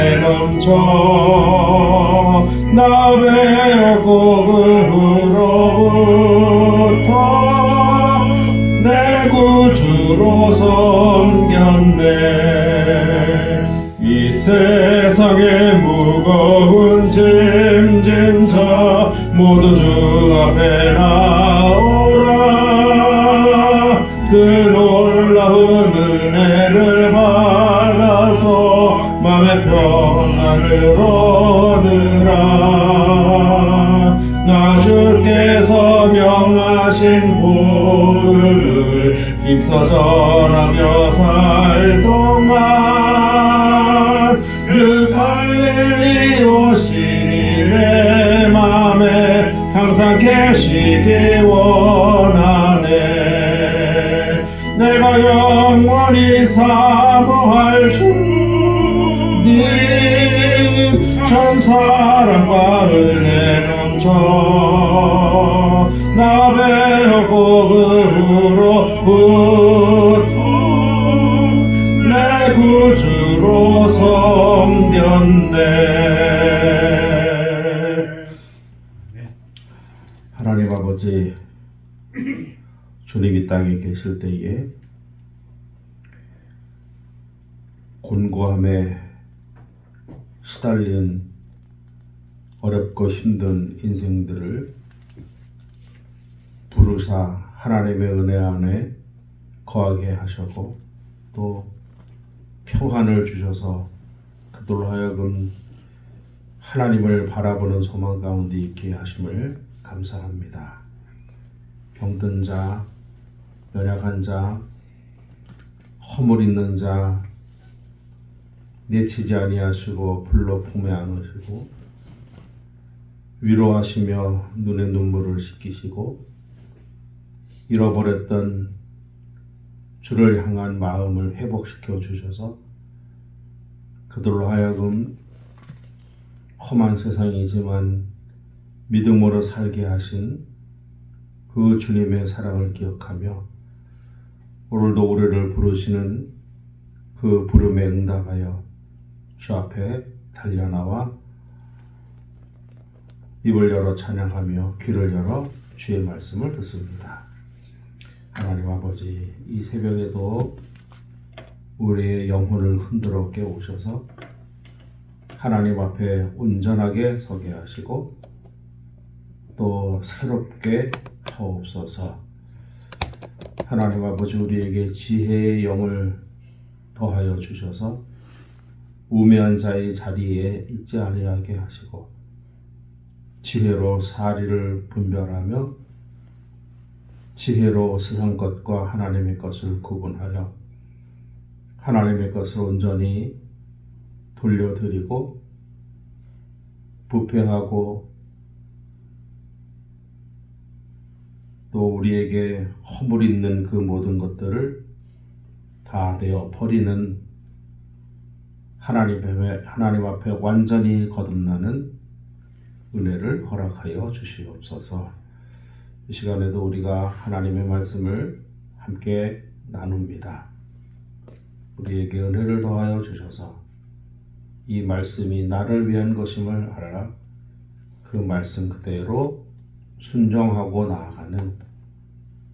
넘쳐 나의 곡으로부터 내 구주로 섬겼네. 이 세상의 무거운 짐진 자 모두 주 앞에 나오라. 그 놀라운 은혜를 받아서 마음의 평안을 얻으라. 나 주께서 명하신 복을 힘써 전하며 살 동안 그 갈릴리 오시니 내 맘에 항상 계시기 원하네. 내가 영원히 사모할 주님 참 사랑과 은혜 넘쳐 나의 곡으로부터 내 구주로 섬겼네. 하나님 아버지, 주님 이 땅에 계실 때에 곤고함에 시달리는 어렵고 힘든 인생들을 부르사 하나님의 은혜 안에 거하게 하셨고 또 평안을 주셔서 그들로 하여금 하나님을 바라보는 소망 가운데 있게 하심을 감사합니다. 병든 자, 연약한 자, 허물 있는 자 내치지 아니하시고 불로 품에 안으시고 위로하시며 눈의 눈물을 씻기시고 잃어버렸던 주를 향한 마음을 회복시켜 주셔서 그들로 하여금 험한 세상이지만 믿음으로 살게 하신 그 주님의 사랑을 기억하며 오늘도 우리를 부르시는 그 부름에 응답하여 주 앞에 달려나와 입을 열어 찬양하며 귀를 열어 주의 말씀을 듣습니다. 하나님 아버지, 이 새벽에도 우리의 영혼을 흔들어 깨우셔서 하나님 앞에 온전하게 서게 하시고 또 새롭게 하옵소서. 하나님 아버지, 우리에게 지혜의 영을 더하여 주셔서 우매한 자의 자리에 있지 아니하게 하시고 지혜로 사리를 분별하며 지혜로 세상 것과 하나님의 것을 구분하여 하나님의 것을 온전히 돌려드리고 부패하고 또 우리에게 허물 있는 그 모든 것들을 다 내어 버리는 하나님 앞에 완전히 거듭나는 은혜를 허락하여 주시옵소서. 이 시간에도 우리가 하나님의 말씀을 함께 나눕니다. 우리에게 은혜를 더하여 주셔서 이 말씀이 나를 위한 것임을 알아 그 말씀 그대로 순종하고 나아가는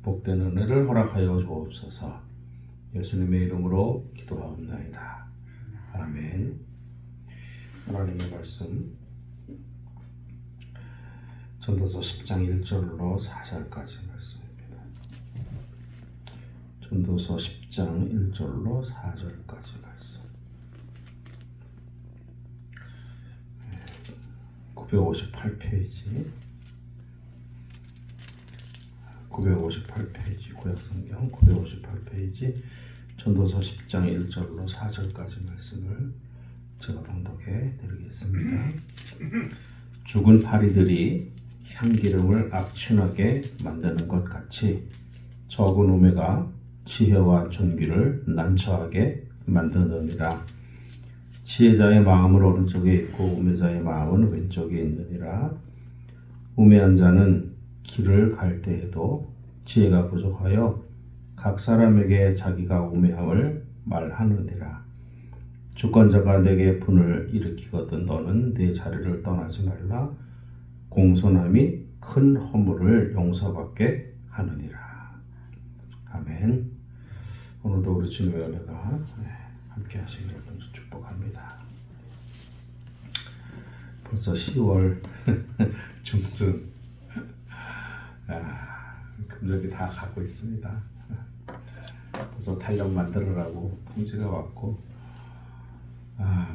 복된 은혜를 허락하여 주옵소서. 예수님의 이름으로 기도하옵나이다. 아멘. 하나님의 말씀 전도서 10장 1절로 4절까지 말씀입니다. 전도서 10장 1절로 4절까지 말씀. 958페이지 958페이지 구약성경 958페이지 전도서 10장 1절로 4절까지 말씀을 제가 봉독해 드리겠습니다. 죽은 파리들이 향기름을 악취나게 만드는 것 같이 적은 우매가 지혜와 존귀를 난처하게 만드느니라. 지혜자의 마음은 오른쪽에 있고 우매자의 마음은 왼쪽에 있느니라. 우매한 자는 길을 갈 때에도 지혜가 부족하여 각 사람에게 자기가 우매함을 말하느니라. 주권자가 내게 분을 일으키거든 너는 내 자리를 떠나지 말라. 공손함이 큰 허물을 용서받게 하느니라. 아멘. 오늘도 우리 주님의 은혜가 함께 하시기를 축복합니다. 벌써 10월 중순, 금년이 다 가고 있습니다. 벌써 달력 만들으라고 통지가 왔고,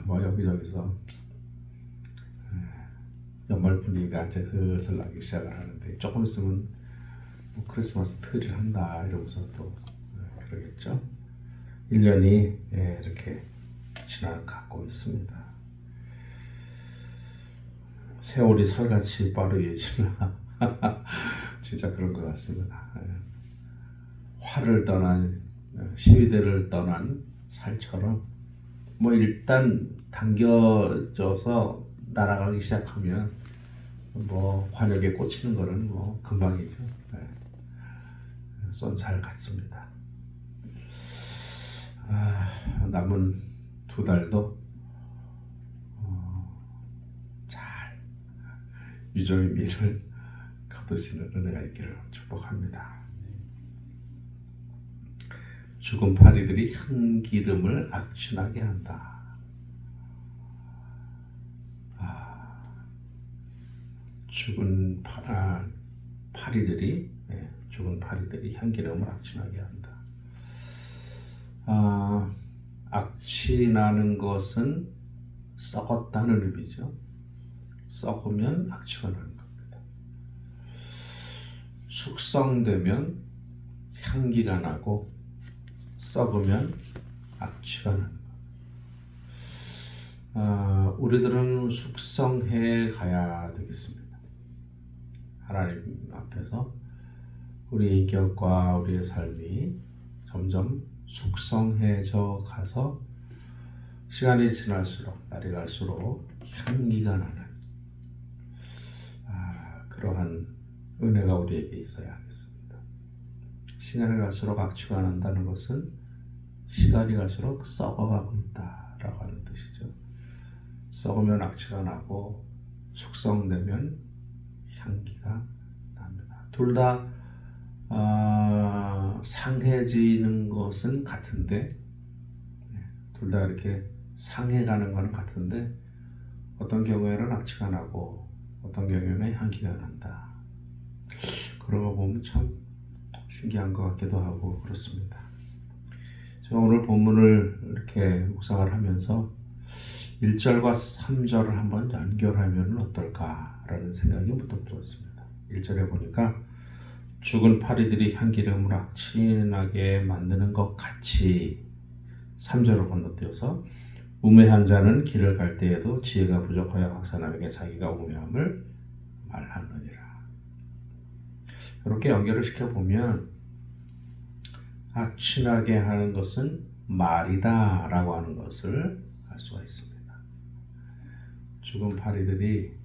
뭐 여기저기서 연말 분위기가 이제 슬슬 나기 시작을 하는데, 조금 있으면 뭐 크리스마스 트리를 한다 이러면서 또 그러겠죠. 1년이 이렇게 지나가고 있습니다. 세월이 설같이 빠르게 지나 진짜 그런 것 같습니다. 화를 떠난 시위대를 떠난 살처럼 뭐 일단 당겨져서 날아가기 시작하면 뭐 관역에 꽂히는 거는 뭐 금방이죠. 쏜살 같습니다. 남은 2달도 잘 유종의 미를 거두시는 은혜가 있기를 축복합니다. 죽은 파리들이 향 기름을 악취나게 한다. 죽은 파리들이 향기름을 악취나게 한다. 악취나는 것은 썩었다는 의미죠. 썩으면 악취가 나는 겁니다. 숙성되면 향기가 나고 썩으면 악취가 나는 겁니다. 우리들은 숙성해 가야 되겠습니다. 하나님 앞에서 우리의 인격과 우리의 삶이 점점 숙성해져 가서 시간이 지날수록, 날이 갈수록 향기가 나는 그러한 은혜가 우리에게 있어야 하겠습니다. 시간이 갈수록 악취가 난다는 것은 시간이 갈수록 썩어가고 있다라고 하는 뜻이죠. 썩으면 악취가 나고 숙성되면 향기가 납니다. 둘 다 상해지는 것은 같은데, 둘 다 이렇게 상해가는 것은 같은데, 어떤 경우에는 악취가 나고 어떤 경우에는 향기가 난다. 그런 거 보면 참 신기한 것 같기도 하고 그렇습니다. 제가 오늘 본문을 이렇게 묵상을 하면서 1절과 3절을 한번 연결하면 어떨까라는 생각이 문득 들었습니다. 1절에 보니까 죽은 파리들이 향기름을 악취나게 만드는 것 같이, 3절을 건너뛰어서 우매한 자는 길을 갈 때에도 지혜가 부족하여 각 사람에게 자기가 우매함을 말하느니라. 이렇게 연결을 시켜보면 악취나게 하는 것은 말이다 라고 하는 것을 알 수가 있습니다. 죽은 파리들이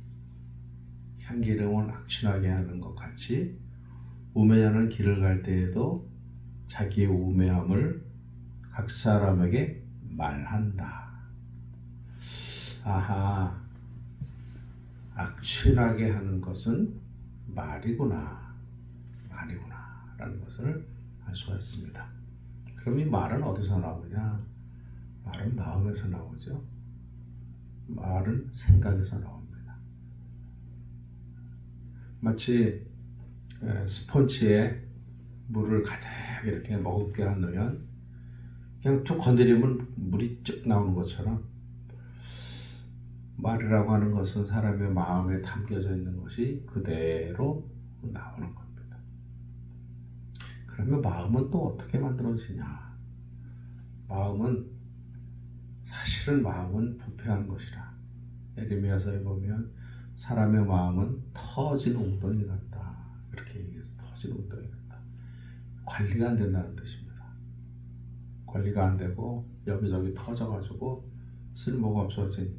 향기름을 악취나게 하는 것 같이 우매자는 길을 갈 때에도 자기의 우매함을 각 사람에게 말한다. 악취나게 하는 것은 말이구나 라는 것을 알 수가 있습니다. 그럼 이 말은 어디서 나오냐? 말은 마음에서 나오죠. 말은 생각에서 나옵니다. 마치 스펀지에 물을 가득 이렇게 머금게 넣으면 그냥 툭 건드리면 물이 쭉 나오는 것처럼, 말이라고 하는 것은 사람의 마음에 담겨져 있는 것이 그대로 나오는 겁니다. 그러면 마음은 또 어떻게 만들어지냐? 사실은 마음은 부패한 것이라. 예레미야서에 보면 사람의 마음은 터진 웅덩이 같다, 이렇게 얘기해서 터진 웅덩이 같다. 관리가 안 된다는 뜻입니다. 관리가 안 되고 여기저기 터져가지고 쓸모가 없어진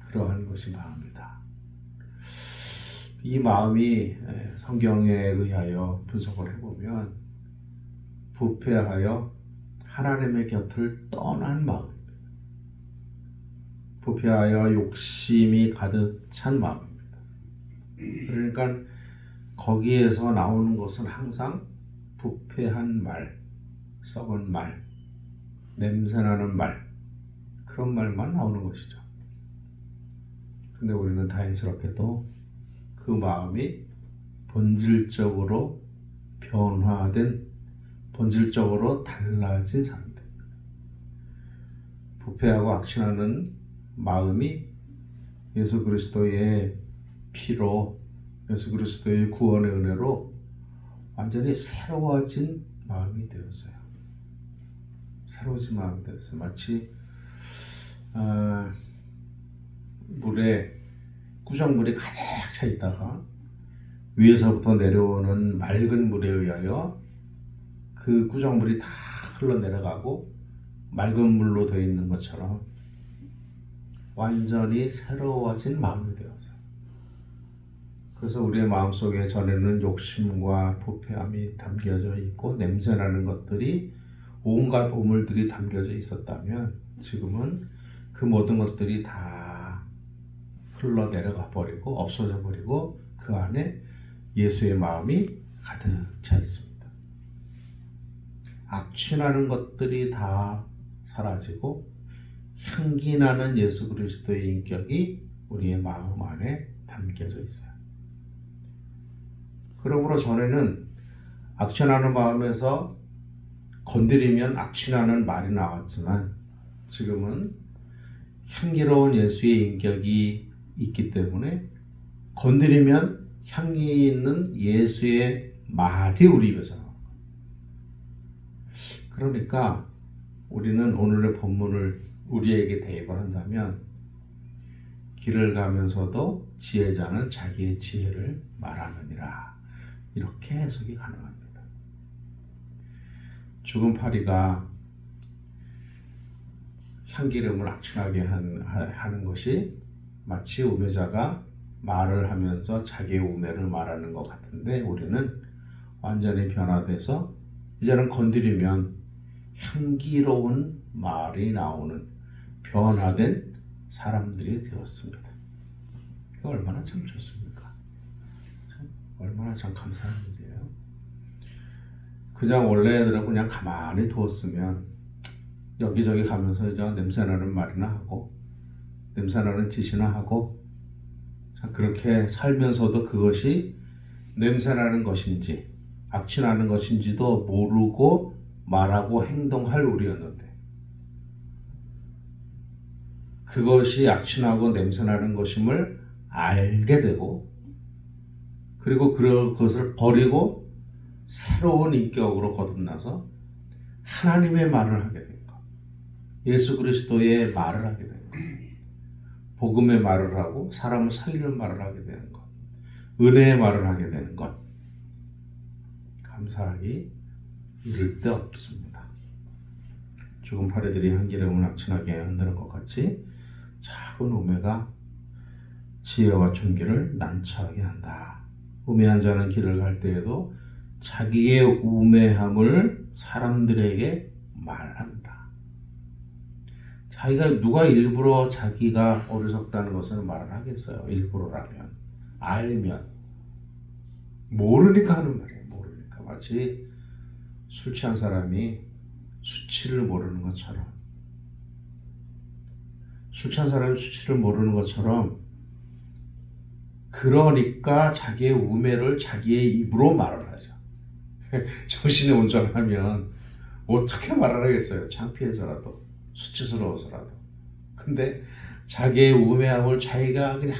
그러한 것이 마음이다. 이 마음이 성경에 의하여 분석을 해보면 부패하여 하나님의 곁을 떠난 마음입니다. 부패하여 욕심이 가득 찬 마음입니다. 그러니까 거기에서 나오는 것은 항상 부패한 말, 썩은 말, 냄새나는 말, 그런 말만 나오는 것이죠. 근데 우리는 다행스럽게도 그 마음이 본질적으로 변화된, 본질적으로 달라진 사람들, 부패하고 악취나는 마음이 예수 그리스도의 피로, 예수 그리스도의 구원의 은혜로 완전히 새로워진 마음이 되었어요. 새로워진 마음이 되었어요. 마치 물에 꾸정물이 가득 차 있다가 위에서부터 내려오는 맑은 물에 의하여 그 꾸정물이 다 흘러내려가고 맑은 물로 되어 있는 것처럼 완전히 새로워진 마음이 되었어요. 그래서 우리의 마음속에 전에는 욕심과 부패함이 담겨져 있고 냄새나는 것들이, 온갖 오물들이 담겨져 있었다면 지금은 그 모든 것들이 다 흘러내려가 버리고 없어져 버리고 그 안에 예수의 마음이 가득 차 있습니다. 악취나는 것들이 다 사라지고 향기 나는 예수 그리스도의 인격이 우리의 마음 안에 담겨져 있어요. 그러므로 전에는 악취나는 마음에서 건드리면 악취나는 말이 나왔지만 지금은 향기로운 예수의 인격이 있기 때문에 건드리면 향기 있는 예수의 말이 우리 입에서 나와요. 그러니까 우리는 오늘의 본문을 우리에게 대입을 한다면 길을 가면서도 지혜자는 자기의 지혜를 말하느니라, 이렇게 해석이 가능합니다. 죽은 파리가 향기름을 악취나게 하는 것이 마치 우매자가 말을 하면서 자기의 우매를 말하는 것 같은데, 우리는 완전히 변화돼서 이제는 건드리면 향기로운 말이 나오는 변화된 사람들이 되었습니다. 얼마나 참 좋습니까? 얼마나 참 감사한 일이에요. 그냥 원래대로 그냥 가만히 두었으면 여기저기 가면서 이제 냄새나는 말이나 하고 냄새나는 짓이나 하고, 그렇게 살면서도 그것이 냄새나는 것인지 악취나는 것인지도 모르고 말하고 행동할 우리였는데, 그것이 악취나고 냄새나는 것임을 알게 되고, 그리고 그것을 버리고 새로운 인격으로 거듭나서 하나님의 말을 하게 된 것, 예수 그리스도의 말을 하게 된 것, 복음의 말을 하고 사람을 살리는 말을 하게 되는 것, 은혜의 말을 하게 되는 것, 감사하기 이를 데 없습니다. 죽은 파리들이 향기름을 악취나게 흔드는 것 같이 작은 우매가 지혜와 존귀를 난처하게 한다. 우매한 자는 길을 갈 때에도 자기의 우매함을 사람들에게 말한다. 누가 일부러 자기가 어리석다는 것을 말을 하겠어요? 일부러라면, 알면, 모르니까 하는 말이에요. 모르니까. 마치 술 취한 사람이 수치를 모르는 것처럼, 술 취한 사람이 수치를 모르는 것처럼, 그러니까 자기의 우매를 자기의 입으로 말을 하죠. 정신이 온전하면 어떻게 말을 하겠어요? 창피해서라도, 수치스러워서라도. 근데 자기의 우매함을 자기가 그냥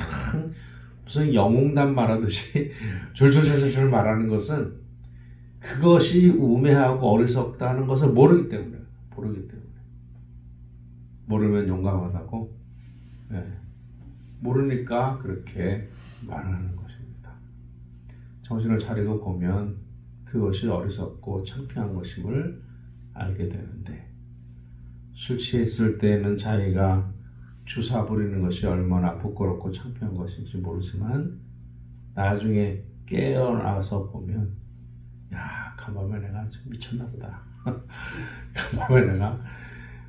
무슨 영웅담 말하듯이 줄줄줄줄 말하는 것은, 그것이 우매하고 어리석다는 것을 모르기 때문에. 모르면 용감하다고. 모르니까 그렇게 말하는 것입니다. 정신을 차리고 보면 그것이 어리석고 창피한 것임을 알게 되는데, 술 취했을 때는 자기가 주사 부리는 것이 얼마나 부끄럽고 창피한 것인지 모르지만, 나중에 깨어나서 보면, 야, 간밤에 내가 좀 미쳤나 보다. 간밤에 내가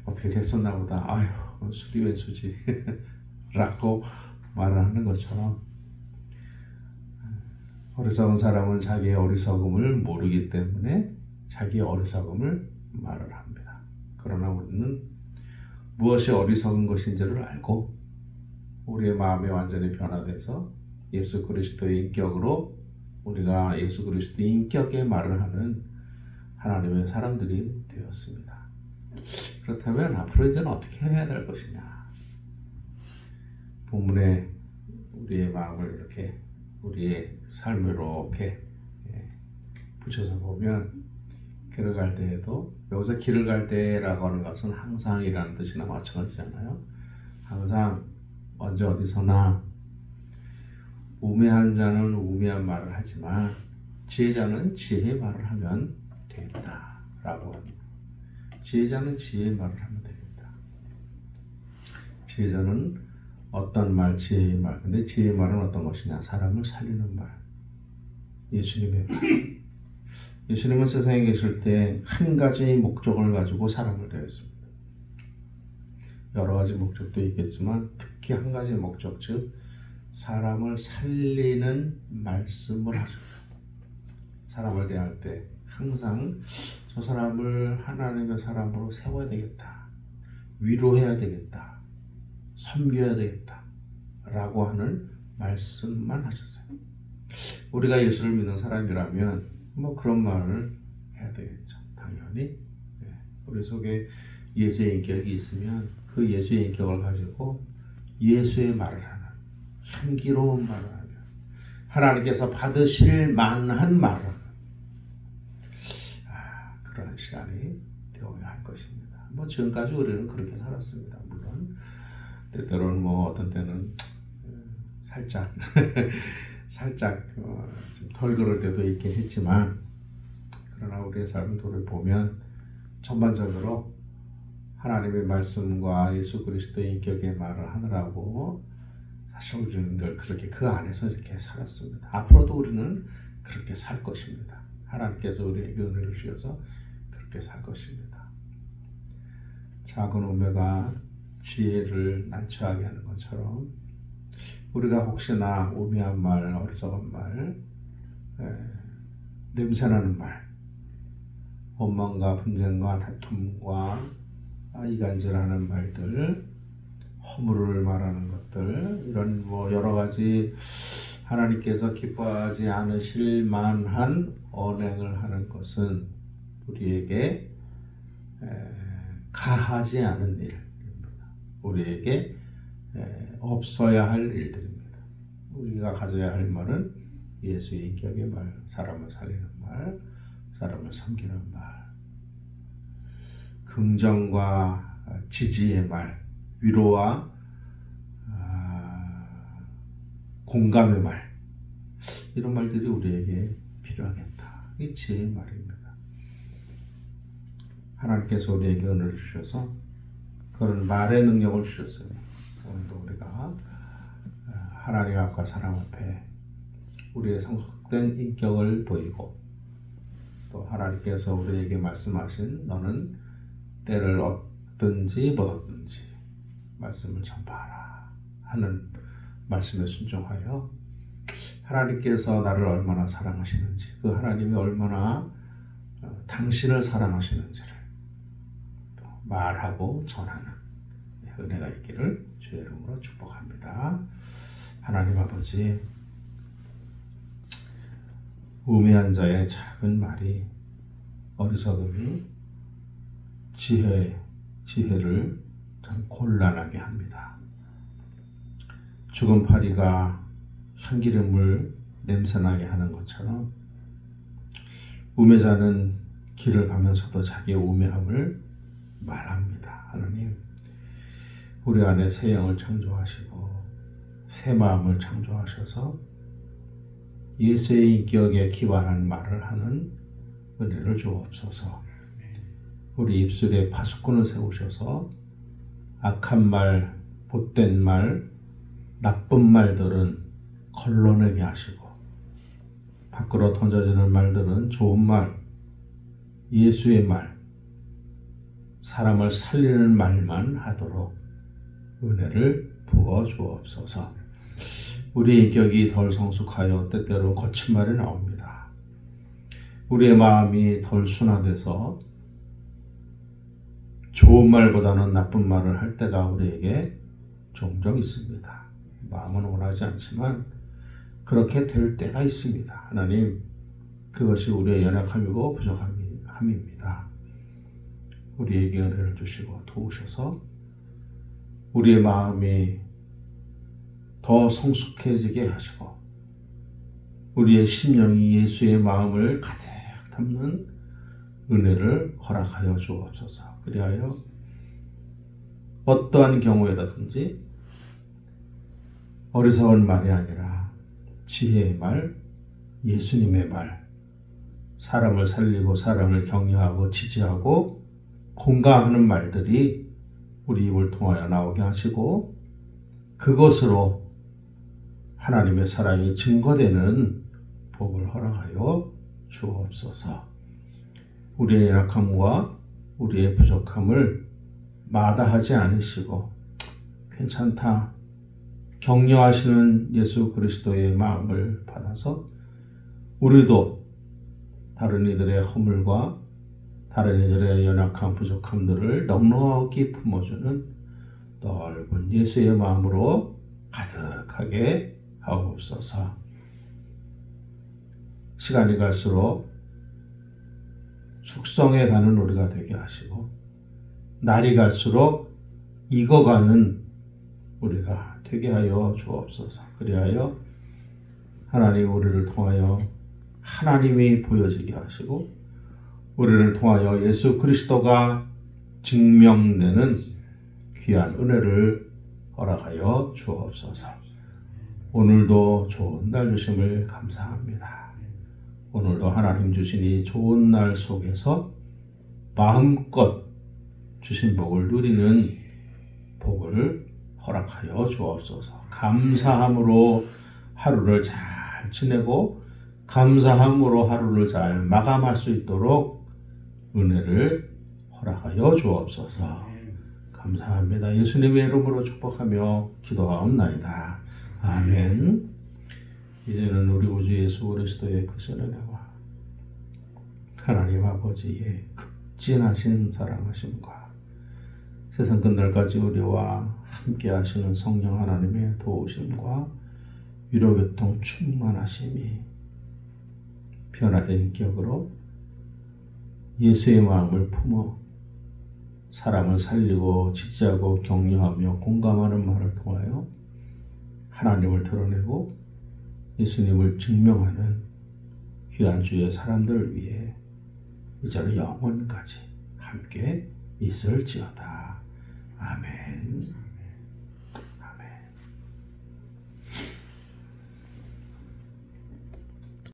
어떻게 됐었나 보다. 아휴, 그건 술이 왜 수지 라고 말을 하는 것처럼 어리석은 사람은 자기의 어리석음을 모르기 때문에 자기의 어리석음을 말을 합니다. 그러나 우리는 무엇이 어리석은 것인지를 알고 우리의 마음이 완전히 변화돼서 예수 그리스도의 인격으로 우리가 예수 그리스도의 인격의 말을 하는 하나님의 사람들이 되었습니다. 그렇다면 앞으로 이제는 어떻게 해야 될 것이냐? 본문에 우리의 마음을 이렇게 우리의 삶을 이렇게 붙여서 보면 길을 갈 때에도 여기서 길을 갈 때라고 하는 것은 항상이라는 뜻이나 마찬가지잖아요. 항상 언제 어디서나 우매한 자는 우매한 말을 하지만 지혜자는 지혜의 말을 하면 되겠다 라고 합니다. 지혜자는 지혜의 말을 하면 되겠다. 지혜자는 어떤 말? 지혜의 말. 근데 지혜의 말은 어떤 것이냐? 사람을 살리는 말. 예수님의 말. 예수님은 세상에 계실 때 한 가지 목적을 가지고 사람을 대했습니다. 여러 가지 목적도 있겠지만 특히 한 가지 목적, 즉 사람을 살리는 말씀을 하셨어요. 사람을 대할 때 항상 저 사람을 하나님의 사람으로 세워야 되겠다. 위로해야 되겠다. 섬겨야 되겠다. 라고 하는 말씀만 하셨어요. 우리가 예수를 믿는 사람이라면 뭐 그런 말을 해야 되겠죠. 당연히. 우리 속에 예수의 인격이 있으면 그 예수의 인격을 가지고 예수의 말을 하는, 향기로운 말을 하는, 하나님께서 받으실 만한 말을 하는 그런 시간이 되어야 할 것입니다. 뭐 지금까지 우리는 그렇게 살았습니다. 물론 때때로는 뭐 어떤 때는 살짝 좀 덜 그럴 때도 있긴 했지만, 그러나 우리의 삶을 돌아보면 전반적으로 하나님의 말씀과 예수 그리스도의 인격의 말을 하느라고 사실 우리는 늘 그렇게 그 안에서 이렇게 살았습니다. 앞으로도 우리는 그렇게 살 것입니다. 하나님께서 우리에게 은혜를 주셔서 그렇게 살 것입니다. 작은 우매가 지혜를 난처하게 하는 것처럼 우리가 혹시나 우매한 말, 어리석은 말, 냄새나는 말, 원망과 분쟁과 다툼과 이간질하는 말들, 허물을 말하는 것들, 이런 뭐 여러 가지 하나님께서 기뻐하지 않으실 만한 언행을 하는 것은 우리에게 가하지 않은 일입니다. 우리에게 없어야 할 일들입니다. 우리가 가져야 할 말은 예수의 인격의 말, 사람을 살리는 말, 사람을 섬기는 말, 긍정과 지지의 말, 위로와 공감의 말, 이런 말들이 우리에게 필요하겠다. 이게 지혜의 말입니다. 하나님께서 우리에게 은혜를 주셔서 그런 말의 능력을 주셨으니 오늘도 우리가 하나님 앞과 사람 앞에 우리의 성숙된 인격을 보이고, 또 하나님께서 우리에게 말씀하신 너는 때를 얻든지 못 얻든지 말씀을 전파하라 하는 말씀에 순종하여 하나님께서 나를 얼마나 사랑하시는지, 그 하나님이 얼마나 당신을 사랑하시는지를 말하고 전하는 은혜가 있기를 주의 이름으로 축복합니다. 하나님 아버지, 우매한 자의 작은 말이, 어리석음이 지혜를 참 곤란하게 합니다. 죽은 파리가 향기름을 냄새나게 하는 것처럼 우매자는 길을 가면서도 자기의 우매함을 말합니다. 하나님, 우리 안에 새 영을 창조하시고 새 마음을 창조하셔서 예수의 인격에 기반한 말을 하는 은혜를 주옵소서. 우리 입술에 파수꾼을 세우셔서 악한 말, 못된 말, 나쁜 말들은 걸러내게 하시고 밖으로 던져지는 말들은 좋은 말, 예수의 말, 사람을 살리는 말만 하도록 은혜를 부어 주옵소서. 우리 인격이 덜 성숙하여 때때로 거친 말이 나옵니다. 우리의 마음이 덜 순화돼서 좋은 말보다는 나쁜 말을 할 때가 우리에게 종종 있습니다. 마음은 원하지 않지만 그렇게 될 때가 있습니다. 하나님, 그것이 우리의 연약함이고 부족함입니다. 우리에게 은혜를 주시고 도우셔서 우리의 마음이 더 성숙해지게 하시고 우리의 심령이 예수의 마음을 가득 담는 은혜를 허락하여 주옵소서. 그리하여 어떠한 경우에라든지 어리석은 말이 아니라 지혜의 말, 예수님의 말, 사람을 살리고 사람을 격려하고 지지하고 공감하는 말들이 우리 입을 통하여 나오게 하시고 그것으로 하나님의 사랑이 증거되는 복을 허락하여 주옵소서. 우리의 약함과 우리의 부족함을 마다하지 않으시고 괜찮다, 격려하시는 예수 그리스도의 마음을 받아서 우리도 다른 이들의 허물과 다른 이들의 연약함, 부족함들을 넉넉히 품어주는 넓은 예수의 마음으로 가득하게 하옵소서. 시간이 갈수록 숙성해 가는 우리가 되게 하시고 날이 갈수록 익어가는 우리가 되게 하여 주옵소서. 그리하여 하나님 우리를 통하여 하나님이 보여지게 하시고 우리를 통하여 예수 그리스도가 증명되는 귀한 은혜를 허락하여 주옵소서. 오늘도 좋은 날 주심을 감사합니다. 오늘도 하나님 주신 이 좋은 날 속에서 마음껏 주신 복을 누리는 복을 허락하여 주옵소서. 감사함으로 하루를 잘 지내고 감사함으로 하루를 잘 마감할 수 있도록 은혜를 허락하여 주옵소서. 감사합니다. 예수님의 이름으로 축복하며 기도하옵나이다. 아멘. 이제는 우리 구주 예수 그리스도의 크신 은혜와 하나님 아버지의 극진하신 사랑하심과 세상 끝날까지 우리와 함께 하시는 성령 하나님의 도우심과 위로교통 충만하심이 변화된 인격으로 예수의 마음을 품어 사람을 살리고 지지하고 격려하며 공감하는 말을 통하여 하나님을 드러내고 예수님을 증명하는 귀한 주의 사람들을 위해 이제는 영원까지 함께 있을지어다. 아멘.